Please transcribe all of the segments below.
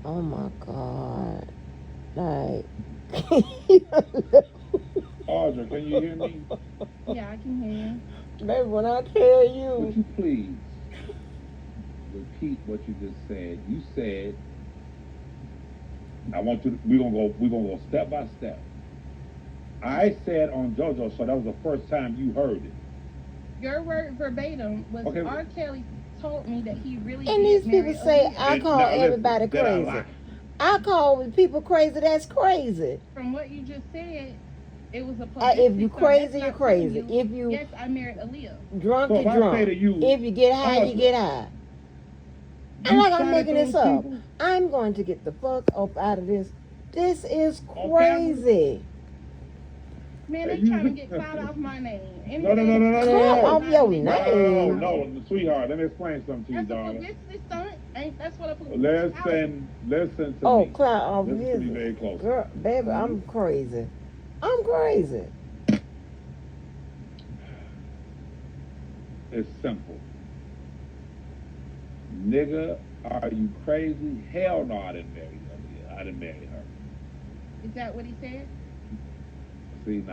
Oh my God. Like, Audra, can you hear me? Yeah, I can hear you. baby, when I tell Would you, you please repeat what you just said? You said, I want you to, we're gonna go step by step. I said on JoJo, so that was the first time you heard it. Your word verbatim was Okay. R. Kelly told me that he really and did these people marry say Aaliyah. I And call now listen, everybody did I crazy. lie? I call people crazy. That's crazy. From what you just said, it was a If you publicity stunt. That's crazy, you're not telling crazy. you. If you Yes, I married Aaliyah. drunk, So you're if I say to drunk. you, If you get high, you Audra, get high. And you like I'm shot at making this those up. people I'm going to get the fuck up out of this. This is on camera? crazy. Man, Hey, they you, trying to get clout off my name. no, no, no, no, no, Clout no, off your no, name. no, sweetheart. Let me explain something to you, That's a darling. publicity stunt. Ain't that's what a publicity Listen to Oh, me. clout off Listen to me his. very closely. Girl, baby, I'm crazy. I'm crazy. It's simple. Nigga, are you crazy? Hell no, I didn't marry her. I didn't marry her. Is that what he said? See,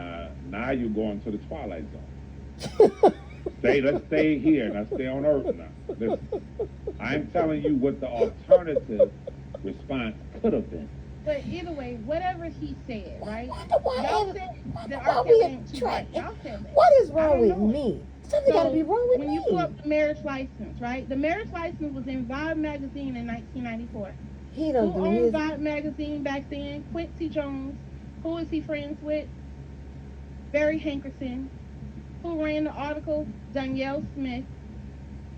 now you're going to the twilight zone. Let's stay here. Let's stay on Earth now. Listen, I'm telling you what the alternative response could have been. But either way, whatever he said, right? Why Y'all is- said that why R. we Kelly ain't too attract- white. Y'all said that. What is I wrong don't with know it. me? Something got to be wrong with when me. you pull up the marriage license, right? The marriage license was in Vibe magazine in 1994. He Who don't do owned his. Vibe magazine back then? Quincy Jones. Who is he friends with? Barry Hankerson. Who ran the article? Danielle Smith.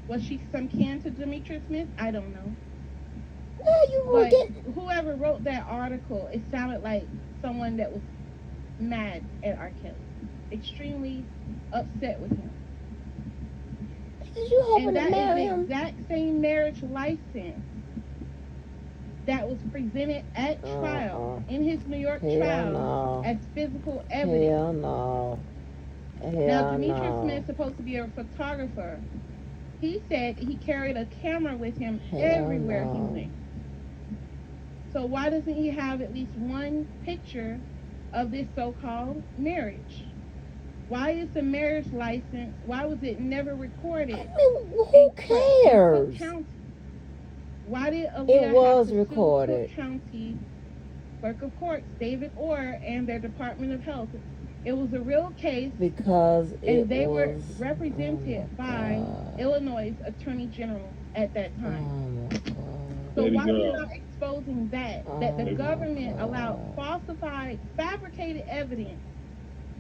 Was she some kin to Demetra Smith? I don't know. No, you will But get. whoever wrote that article, it sounded like someone that was mad at R. Kelly. Extremely upset with him. Is you hoping And to that marry is the him? exact same marriage license that was presented at trial in his New York Hell trial no. as physical evidence. Hell no. Hell Now, Demetra no. Smith, supposed to be a photographer, he said he carried a camera with him Hell everywhere he no. went. So why doesn't he have at least one picture of this so-called marriage? Why is the marriage license, why was it never recorded? I mean, who cares? Cook County? Why did Aaliyah It was have to recorded. Sue Cook County Clerk of Courts, David Orr, and their Department of Health? It was a real case, Because it and they were was, represented oh my by God. Illinois Attorney General at that Oh time. my God. So Baby why are you girl. not exposing that Oh the my government God. allowed falsified, fabricated evidence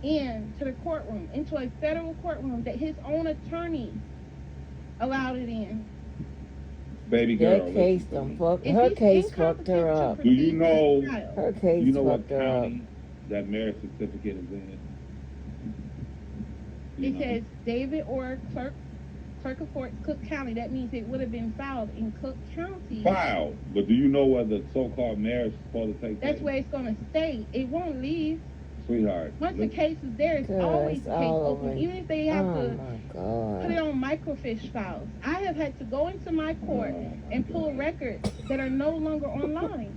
into the courtroom, into a federal courtroom that his own attorney allowed it in? Baby girl. That case listen to done me. fucked. If Her he's case fucked incompetent her to up. Do you proceed know- with the trial, Her case You know what fucked her up. county that marriage certificate is in? You it know? says David Orr, Clerk of Court, Cook County. That means it would have been filed in Cook County. Filed. But do you know where the so-called marriage is supposed to take place? That's where it's going to stay. It won't leave. Sweetheart. Once the listen. case is there, it's Good, always it's the case all open. over. Even if they have Oh to my put it God. on microfiche files. I have had to go into my court Oh, my and pull God. records that are no longer online.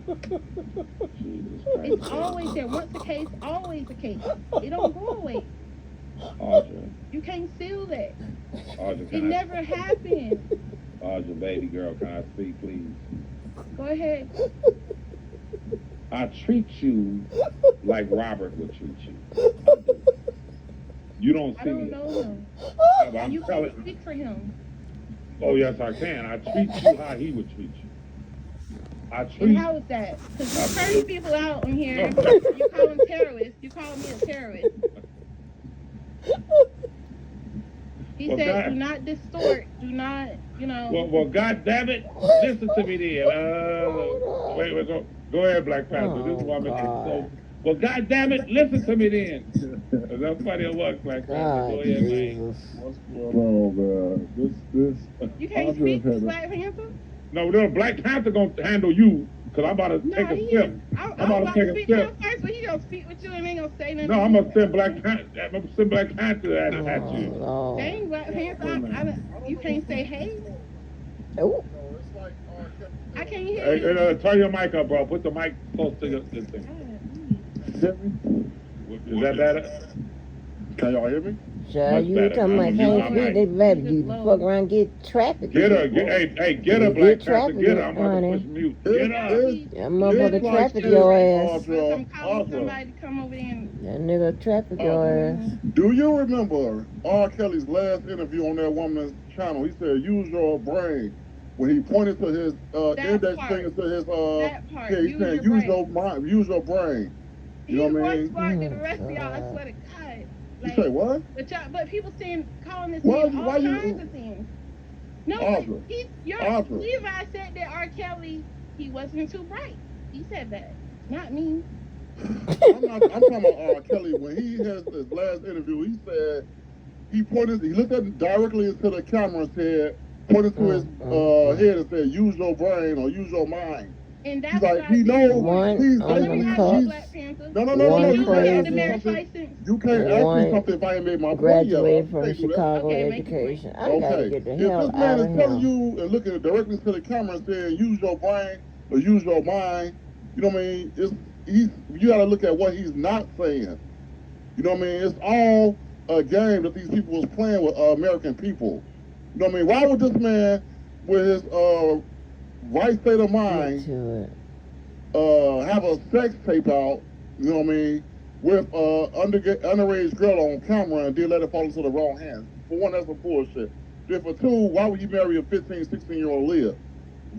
Jesus It's Christ. always there. Once a case, always a case. It don't go away. Audra. You can't seal that. Audra, It can I? never happened. Audra, baby girl, can I speak, please? Go ahead. I treat you like Robert would treat you. You don't I see don't me. know him. I'm You telling. can't speak for him. Oh yes, I can. I treat you how he would treat you. I And treat. how is that? Because you turn people out on here. No. You call them terrorists. You call me a terrorist. He Well, said, God- do not distort. Do not, Well, God damn it! Listen to me, then. Wait, go ahead, Black Panther. This is why I'm making it so. Well, God damn it! Listen to me, then. Is that funny or what, Black Panther? God, Go ahead, man. Jesus. What's going on, man? This. You can't Audra speak had to a- Black Panther? No, Black Panther gonna handle you because I'm about to No, take a he sip. is. I'm I'm about about to to take a speak to sip. him first, but he gonna speak with you and ain't gonna say nothing. No, I'm gonna send Black Panther. I'm gonna send Black Panther at Oh, you. Lord. Dang, Black Panther, you can't say hey. Oh. It's like I can't hear Hey, you. turn your mic up, bro. Put the mic close to this thing. Hear me? Is that better? Can y'all hear me? Sure, Much you better. talking I'm about gonna mute can't my speak, mic. they better Just you low. fuck around and get traffic. Get her. Hey, get her, You Black get Panther. Get her. traffic, I'm about to honey. push mute. It's, Get her. it's, That it's motherfucker like traffic this, your ass. Audra, I'm calling Audra. somebody to come over there and That nigga traffic your ass. Do you remember R. Kelly's last interview on that woman's channel? He said, "Use your brain." When he pointed to his That index part. finger to his that part. yeah, he Use said, your "Use brain. your mind, use your brain." You know He what I more mean? smart than the Oh, rest of y'all. I God. swear to God. You say what? But people calling this Why man you- all why you- kinds of things. No, Audra. Audra. Levi said that R. Kelly, he wasn't too bright. He said that, not me. I'm talking about R. Kelly. When he has his last interview, he said he looked directly into the camera and said, pointed to his head and said, "Use your brain or use your mind." And that's He's what like, I he did. knows. One He's So let me on ask the you, cuff. Black Panther. No. One Did you look at crazy. the marriage license? You can't ask me One something if I ain't made my point graduated yet. from I can't do that. Chicago Okay, make your education. I Okay. gotta get the If hell this man out is of telling here. you and looking directly to the camera and saying, "Use your brain" or "Use your mind," you know what I mean? You got to look at what he's not saying. You know what I mean? It's all a game that these people was playing with American people. You know what I mean? Why would this man, with his right state of Get mind, to it. have a sex tape out? You know what I mean? With underage girl on camera and then let it fall into the wrong hands. For one, that's some bullshit. Then for two, why would he marry a 15, 16-year-old Leah?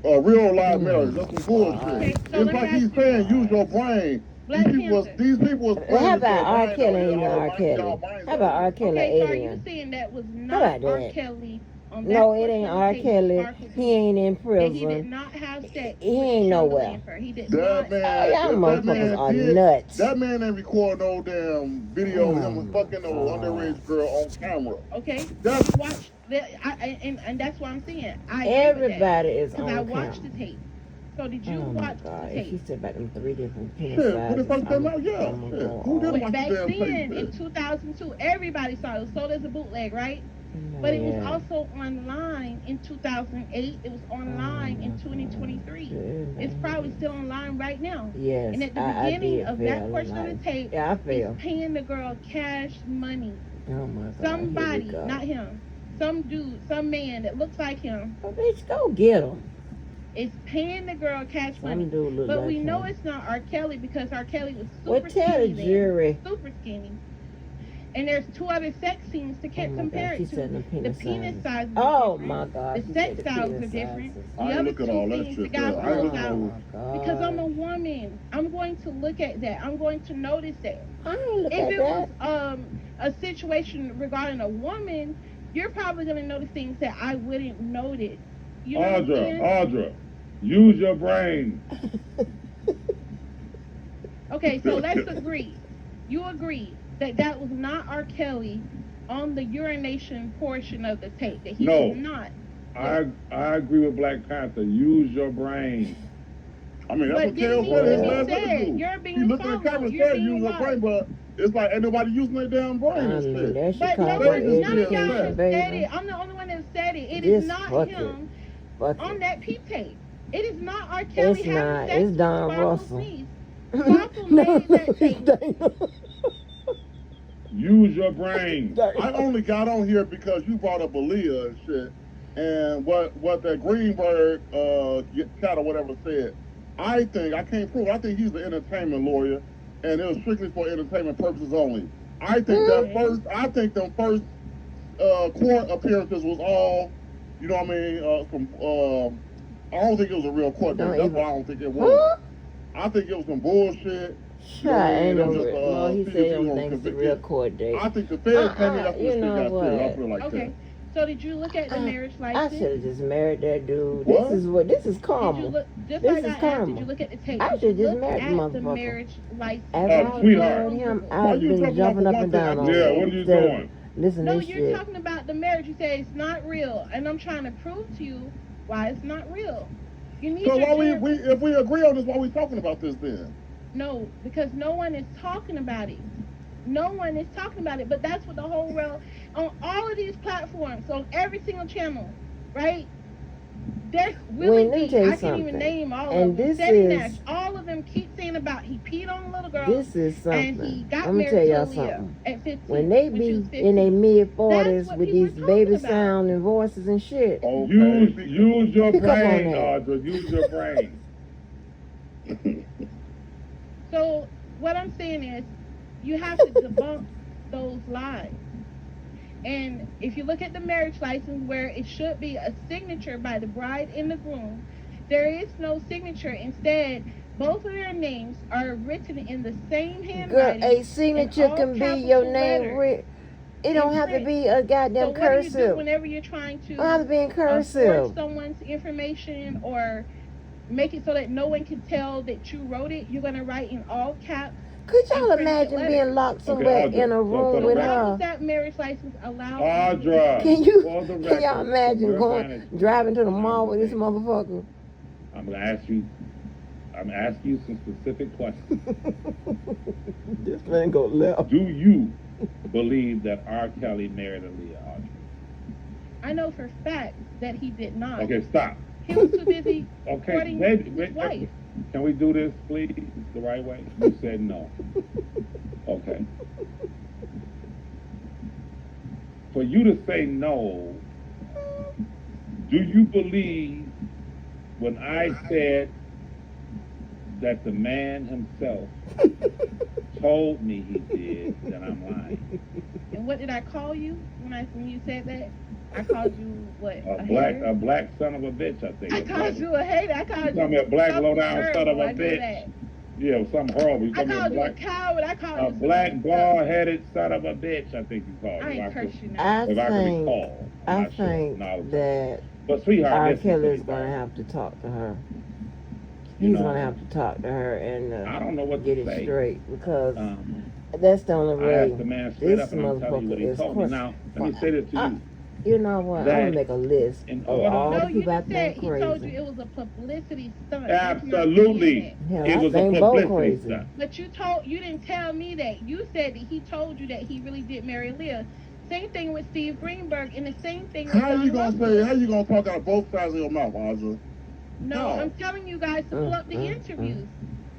A real live marriage. That's some bullshit. Okay, so It's let me like ask he's you, saying, use your brain. Black These people was How playing with about your R. mind Kelly out ain't here. R. Kelly? How about R. Kelly Okay, so are you alien? saying that was How not about R. that? Kelly on that No, it portion ain't of the R. tape Kelly. sparkled He ain't in that he did prison. not have sex He with ain't nowhere. Chandelier. He did That not. man, Oh, y'all that motherfuckers man are did. nuts. That man ain't record no damn video of Oh, him fucking no God. underage girl on camera. Okay, so That's you watched that, and that's what I'm saying. I Everybody is because on I watched camera. the tape. So did you Oh my watch God! the If tape? she said about them 3 different penis shit. sizes, When it first came out, yeah. I'ma Shit. go Who didn't on. watch Back the damn then, tape? in 2002, everybody saw it. So there's a bootleg, right? But it was Man. also online in 2008. It was online in 2023. It's probably still online right now. Yes, And at the I beginning did of fail that in portion of life. the tape, Yeah, I he's failed. paying the girl cash money. Oh my God! Somebody, Here we go. not him, some dude, some man that looks like him Oh, bitch, go get him. is paying the girl cash money. Some dude look But like we know him. it's not R. Kelly because R. Kelly was Well, super tell the skinny then. jury. Super skinny. And there's 2 other sex scenes to Oh my compare God! She it to. said the The penis penis sizes. size is Oh different. my God! The she sex said the styles are penis different. sizes. The I ain't other look at 2 all that things shit the guy there. I ain't pulls look at out. Oh all. my God! Because I'm a woman, I'm going to look at that. I'm going to notice that. I ain't look If at it that. was a situation regarding a woman, you're probably going to notice things that I wouldn't notice. You know what I'm saying? Audra, use your brain. Okay, so let's agree. You agree that that was not R. Kelly on the urination portion of the tape. That he No. was not. I agree with Black Panther. Use your brain. I mean, that's But what Kale didn't said in his he last say, interview. you're being He looked at the camera followed, and you're said, being "Use your brain," but it's like ain't nobody using their damn brain I and mean, shit. that's But Chicago none of y'all education, have said baby. it. I'm the only one that said it. It This is not fuck him Fuck on it. that peep tape. It is not R. Kelly It's having not. sex It's with Don Sparkle's Russell. niece. Sparkle No, made that it's tape. Dana. Use your brain. I only got on here because you brought up Aaliyah and shit, and what that Greenberg cat or whatever said. I can't prove it. I think he's an entertainment lawyer, and it was strictly for entertainment purposes only. I think them first court appearances was all, you know what I mean, from I don't think it was a real court date. Don't That's even- why I don't think it was. Huh? I think it was some bullshit. Sure, ain't no Them just, real. No, he see said if he you don't gonna think it's a convict real it. court date. I think the feds came in after you this shit know got serious. I what? feel like Okay. that. So did you look at the marriage I license? should have just married that dude. What? This is Did you karma. look, just This like is I asked, karma. did you look at the tape? I Did should you just look marry the at the motherfucker. marriage license? After I sweetheart. married him, Why I've you been jumping jumping off up of and one down thing? on Yeah, that what are you instead of doing? Listen No, to you're shit. talking about the marriage. You say it's not real, and I'm trying to prove to you why it's not real. You need So your why jury- if we agree on this, why we talking about this then? No, because no one is talking about it. No one is talking about it. But that's what the whole world, on all of these platforms, on every single channel, right? There's When, Willie let me D. tell you I can't even something. name all And of them. this Steady is- Nash, all of them keep saying about he peed on a little girl. This is and he something. got I'm gonna married tell to y'all Aaliyah something. at 15. When they she was be 15. in their mid 40s That's what with people these are baby talking about. sound and voices and shit. Okay. Use your Pick up on brain, that. Audra. Use your brain. So what I'm saying is, you have to debunk those lies. And if you look at the marriage license, where it should be a signature by the bride and the groom, there is no signature. Instead, both of their names are written in the same Girl, handwriting. a signature all can be capital your name. letters. It don't In have to print. be a goddamn So what do you do cursive. whenever you're trying to It don't have to be in forge cursive. someone's information or make it so that no one can tell that you wrote it? You're gonna write in all caps. Could y'all and printed imagine letters. being locked Okay, somewhere Audra, in a so room for the with Why her? was that marriage license allowed? Audra, Can you? for the Can y'all record, imagine for your going vanity, driving to the mall with this motherfucker? I'm gonna ask you. I'm asking you some specific questions. This man go left. Do you believe that R. Kelly married Aaliyah, Audra? I know for a fact that he did not. Okay, stop. He was too busy Okay, courting maybe, his wife. can we do this, please, the right way? You said no. Okay. For you to say no, do you believe when I said that the man himself told me he did, that I'm lying? And what did I call you when you said that? I called you what? A black son of a bitch, I think. I called you a hater. I called you. called me a black something low-down son terrible. of a I know bitch. that. Yeah, something horrible. You I called me a called you a black, coward. I called you a some black, stuff. bald-headed son of a bitch, I think you called I me. ain't cursed you now. I If I can think, recall. I'm I not sure. think No, that but sweetheart, R. listen to Kelly's me, gonna darling. have to talk to her. You He's know, gonna have to talk to her and I don't know what get to it say. straight because I that's the only asked the way. man straight This up, and I'm telling you what he motherfucker is told me. crazy. Now, let me say this to you. You know what? I'm That gonna make a list in of order- all No, the you people I just said think he told you crazy. it was a publicity stunt. That's not Absolutely. saying Hell, It I was a think both publicity crazy. stunt. that. But you didn't tell me that. You said that he told you that he really did marry Leah. Same thing with Steve Greenberg, and the same thing with How you Don gonna Russell. say? How you gonna talk out of both sides of your mouth, Audra? No, No. I'm telling you guys to pull up the interviews.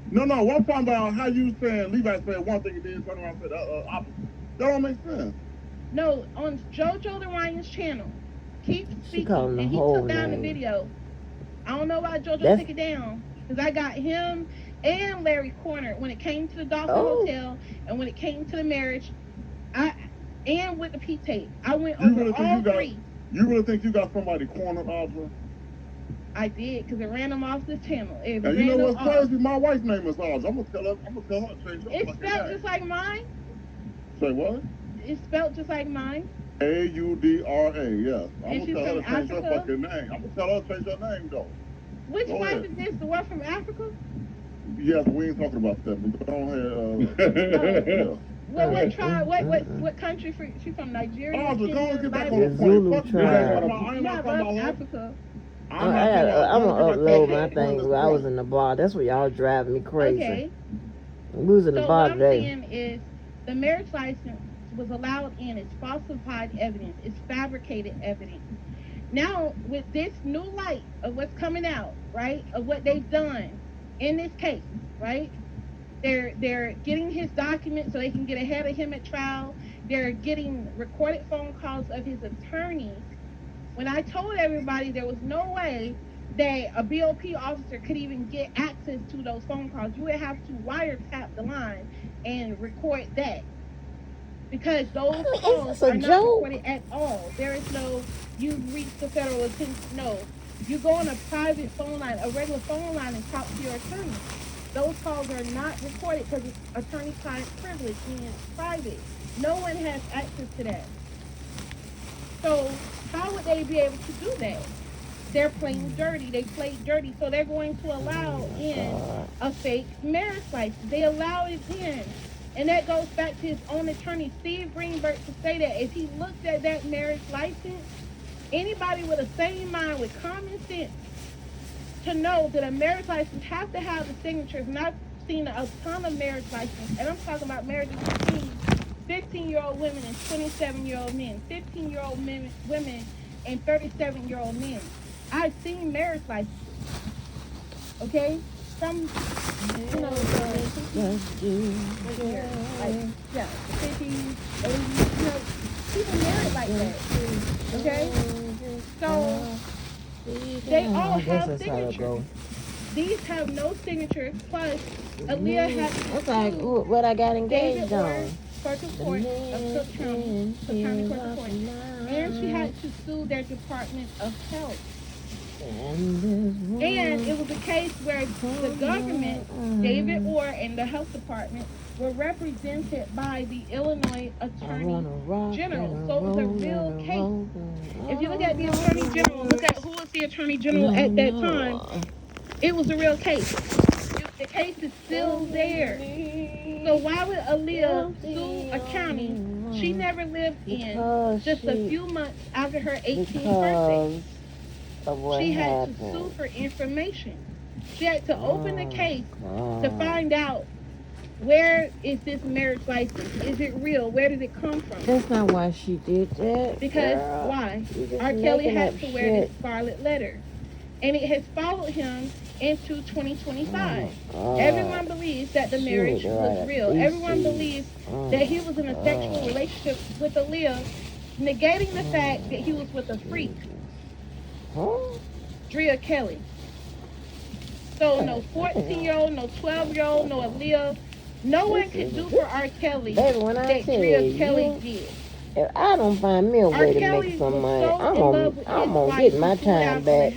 No, what I'm talking about, how you saying Levi said one thing and then turn around and say the opposite. That don't make sense. No, on JoJo the Ryan's channel. Keep speaking. called him the And he whole took down the name. video. I don't know why JoJo That's- took it down. Because I got him and Larry cornered when it came to the Dolphin Oh. Hotel and when it came to the marriage. And with the P tape. I went You over really think all you got- three. You really think you got somebody cornered, Audra? I did, because it ran them off the channel. It And you ran know them what's off. crazy? My wife's name is Audra. I'm gonna tell her to change her It's fucking spelled name. just like mine. Say what? It's spelled just like mine. AUDRA, yes. I'm And gonna she's tell her to from change her Africa? fucking name. I'm gonna tell her to change her name though. Which Go wife ahead. is this? The one from Africa? Yes, we ain't talking about that. But go ahead. Yeah. What tribe? What country? She from Nigeria? Audra, go and get back on The the Zulu point. Fuck you. tribe. I'm Yeah, not I talking love about her. Africa. I'm gonna upload my thing. I was in the bar. That's what y'all driving me crazy. Okay. We was in the So bar what I'm today. saying is, the marriage license was allowed in. It's falsified evidence. It's fabricated evidence. Now, with this new light of what's coming out, right, of what they've done in this case, right, they're getting his documents so they can get ahead of him at trial. They're getting recorded phone calls of his attorneys. When I told everybody there was no way that a BOP officer could even get access to those phone calls, you would have to wiretap the line and record that. Because those Is calls this a are not joke? recorded at all. There is no, you've reached the federal attention. No. You go on a private phone line, a regular phone line, and talk to your attorney. Those calls are not recorded because it's attorney-client privilege, meaning it's private. No one has access to that. So how would they be able to do that? They're playing dirty. They played dirty. So they're going to allow in a fake marriage license. They allowed it in. And that goes back to his own attorney, Steve Greenberg, to say that if he looked at that marriage license, anybody with a sane mind, with common sense, to know that a marriage license has to have the signatures. And I've seen a ton of marriage licenses, and I'm talking about marriages between 15-year-old women and 27-year-old men, 15-year-old women and 37-year-old men. I've seen marriage licenses. Okay? From, you know, the 50s, 80s, you know, people married like that. Okay? So, they all have signatures. These have no signatures. Plus, Aaliyah had That's like what I got David engaged Orr, on. Clerk of Court of Cook County, Clerk of Court. And she had to sue their Department of Health. And it was a case where the government, David Orr, and the health department were represented by the Illinois Attorney General. So it was a real case. If you look at the Attorney General, look at who was the Attorney General at that time, it was a real case. The case is still there. So why would Aaliyah sue a county she never lived in just a few months after her 18th birthday? She had to sue for information. She had to open the case to find out, where is this marriage license? Is it real? Where did it come from? That's not why she did that. Because girl. why? R. Kelly had to wear this scarlet letter. And it has followed him into 2025. Everyone believes that the marriage was real. Everyone believes that he was in a sexual relationship with Aaliyah, negating the fact that he was with a freak. Drea Kelly. So no 14-year-old, no 12-year-old, no Aaliyah. No one could do for R. Kelly Baby, when I that tell Drea Kelly did. If I don't find me a way to make some money, I'm gonna get my time back.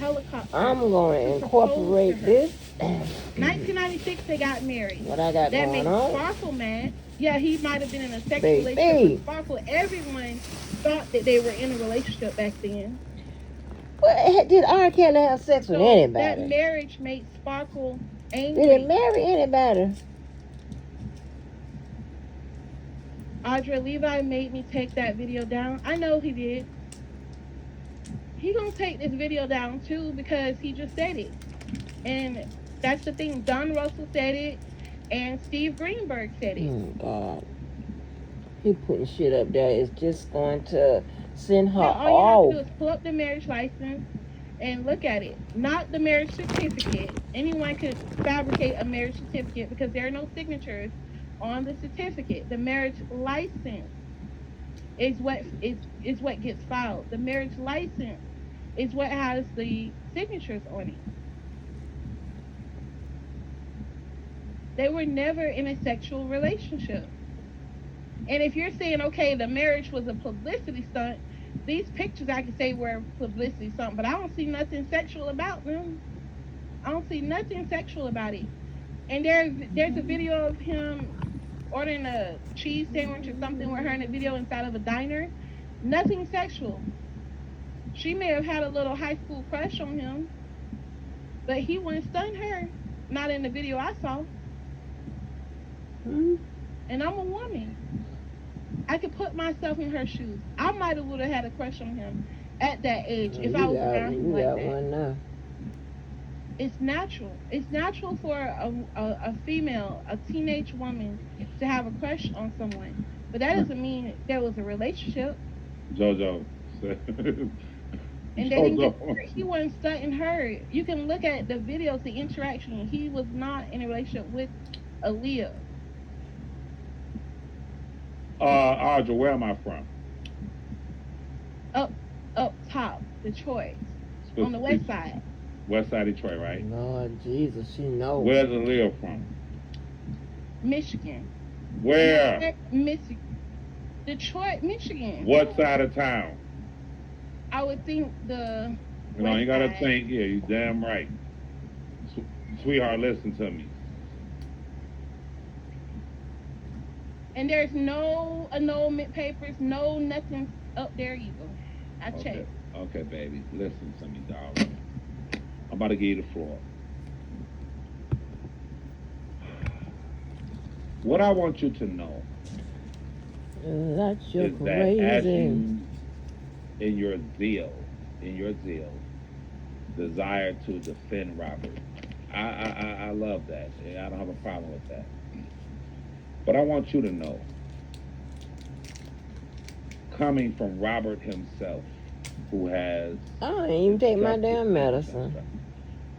I'm gonna incorporate this. 1996, they got married. What I got That going made on? Sparkle mad. Yeah, he might have been in a sexual Baby. relationship with Sparkle. Everyone thought that they were in a relationship back then. What, did R. Kelly have sex with anybody? That marriage made Sparkle angry. Did he marry anybody? Audra Levi made me take that video down. I know he did. He gonna take this video down too because he just said it. And that's the thing. Don Russell said it, and Steve Greenberg said it. Oh God, he putting shit up there is just going to send her all off. you have to do is pull up the marriage license and look at it. Not the marriage certificate. Anyone could fabricate a marriage certificate because there are no signatures on the certificate. The marriage license is what gets filed. The marriage license is what has the signatures on it. They were never in a sexual relationship. And if you're saying, okay, the marriage was a publicity stunt, these pictures I could say were a publicity stunt, but I don't see nothing sexual about them. I don't see nothing sexual about it. And there's a video of him ordering a cheese sandwich or something with her in a video inside of a diner. Nothing sexual. She may have had a little high school crush on him, but he wouldn't stun her. Not in the video I saw. And I'm a woman. I could put myself in her shoes. I might have would have had a crush on him at that age if I was around him like that. One now. It's natural. It's natural for a female, a teenage woman, to have a crush on someone. But that doesn't mean there was a relationship. JoJo. And they didn't get, he wasn't stunting her. You can look at the videos, the interaction. He was not in a relationship with Aaliyah. Audra, where am I from? Up top, Detroit. On the west side. West side of Detroit, right? Lord Jesus, she knows. Where's Aaliyah from? Michigan. Where? Michigan. Detroit, Michigan. What side of town? I would think the. You know, you gotta think. Yeah, you damn right. Sweetheart, listen to me. And there's no annulment papers, no nothing up there either. I checked. Okay, baby. Listen to me, darling. I'm about to give you the floor. What I want you to know That's your is that as crazy. you, in your zeal, desire to defend Robert, I love that. I don't have a problem with that. But I want you to know, coming from Robert himself, who has I don't even take my instructed damn me medicine.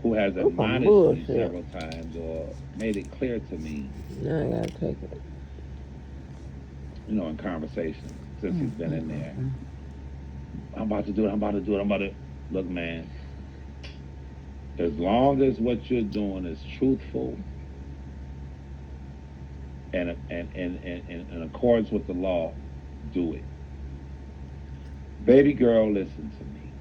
who has That's some admonished me bullshit. several times or made it clear to me, Now I gotta take it. you know, in conversations since he's been in there. I'm about to do it. Look, man, as long as what you're doing is truthful and in accordance with the law, do it. Baby girl, listen to me.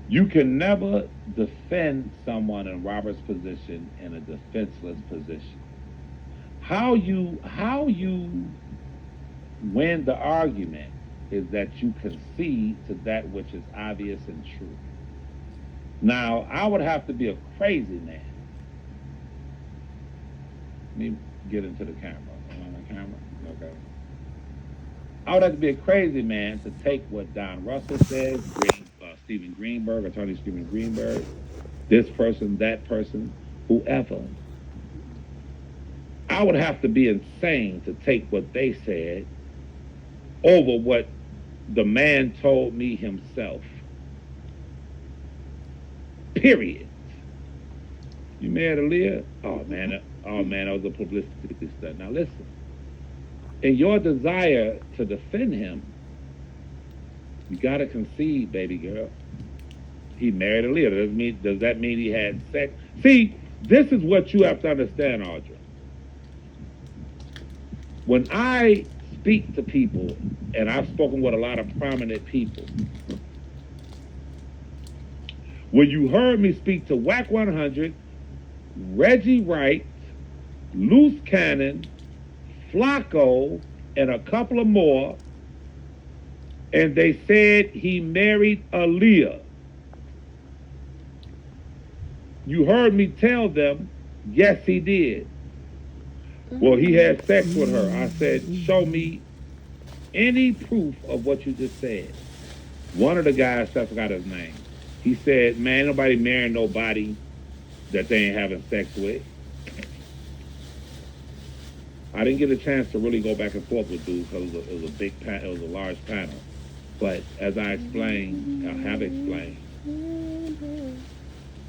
You can never defend someone in Robert's position in a defenseless position. How you win the argument is that you concede to that which is obvious and true. Now, I would have to be a crazy man. Let me get into the camera. Am I on the camera? Okay. I would have to be a crazy man to take what Don Russell says, Stephen Greenberg, Attorney Stephen Greenberg, this person, that person, whoever. I would have to be insane to take what they said over what the man told me himself. Period. You married Aaliyah? Oh man, that was a publicity stunt. Now listen, in your desire to defend him, you gotta concede, baby girl. He married Aaliyah. Does that mean he had sex? See, this is what you have to understand, Audra. When I speak to people, and I've spoken with a lot of prominent people, when you heard me speak to WAC 100, Reggie Wright, Loose Cannon, Flacco, and a couple of more, and they said he married Aaliyah. You heard me tell them, yes, he did. Well, he had sex with her. I said, show me any proof of what you just said. One of the guys, I forgot his name, he said, man, nobody marrying nobody that they ain't having sex with. I didn't get a chance to really go back and forth with dude because it was a large panel. But as I explained, I have explained,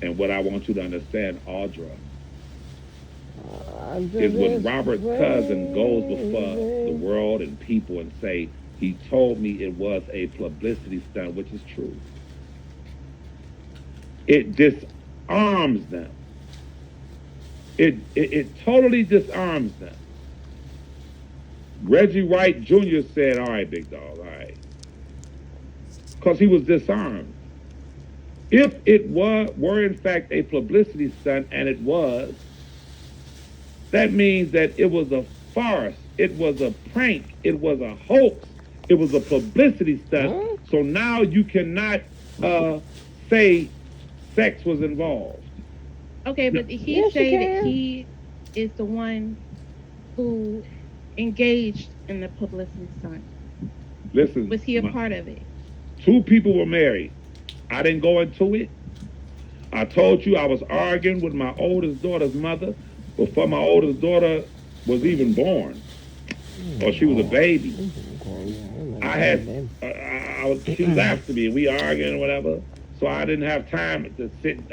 and what I want you to understand, Audra, is when Robert's cousin goes before the world and people and say, he told me it was a publicity stunt, which is true. It disarms them. It totally disarms them. Reggie Wright Jr. said, all right, big dog, all right. Because he was disarmed. If it were in fact a publicity stunt, and it was, that means that it was a farce, it was a prank, it was a hoax, it was a publicity stunt. So now you cannot say sex was involved. Okay, but he said that he is the one who engaged in the publicity stunt. Listen, was he a part of it? 2 people were married. I didn't go into it. I told you I was arguing with my oldest daughter's mother before my oldest daughter was even born, or she was a baby. She was after me, we arguing or whatever, so I didn't have time to sit